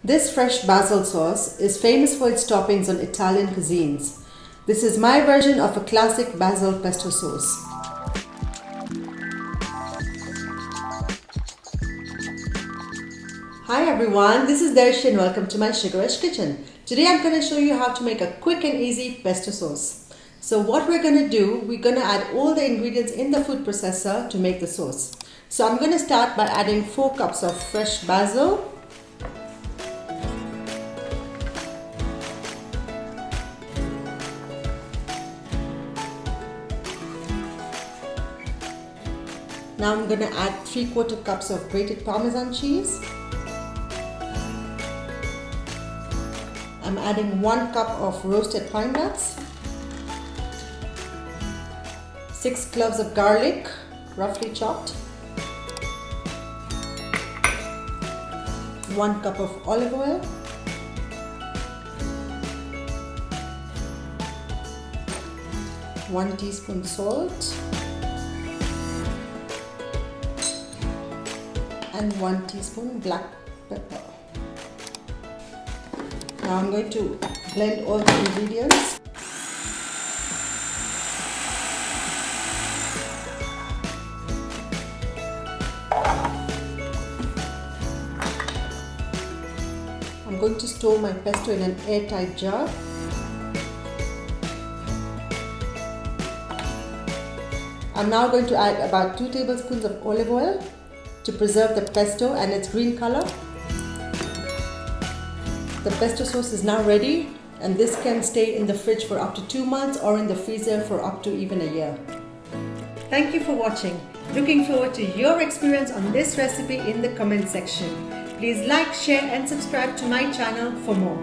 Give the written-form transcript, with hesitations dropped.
This fresh basil sauce is famous for its toppings on Italian cuisines. This is my version of a classic basil pesto sauce. Hi everyone, this is Darshi and welcome to my Sugarush kitchen. Today I'm going to show you how to make a quick and easy pesto sauce. So what we're going to do, we're going to add all the ingredients in the food processor to make the sauce. So I'm going to start by adding 4 cups of fresh basil. Now I'm going to add 3/4 cups of grated Parmesan cheese. I'm adding 1 cup of roasted pine nuts, 6 cloves of garlic, roughly chopped, 1 cup of olive oil, 1 teaspoon salt, and 1 teaspoon black pepper. Now I'm going to blend all the ingredients. I'm going to store my pesto in an airtight jar. I'm now going to add about 2 tablespoons of olive oil to preserve the pesto and its green color. The pesto sauce is now ready, and this can stay in the fridge for up to 2 months or in the freezer for up to even a year. Thank you for watching. Looking forward to your experience on this recipe in the comment section. Please like, share and subscribe to my channel for more.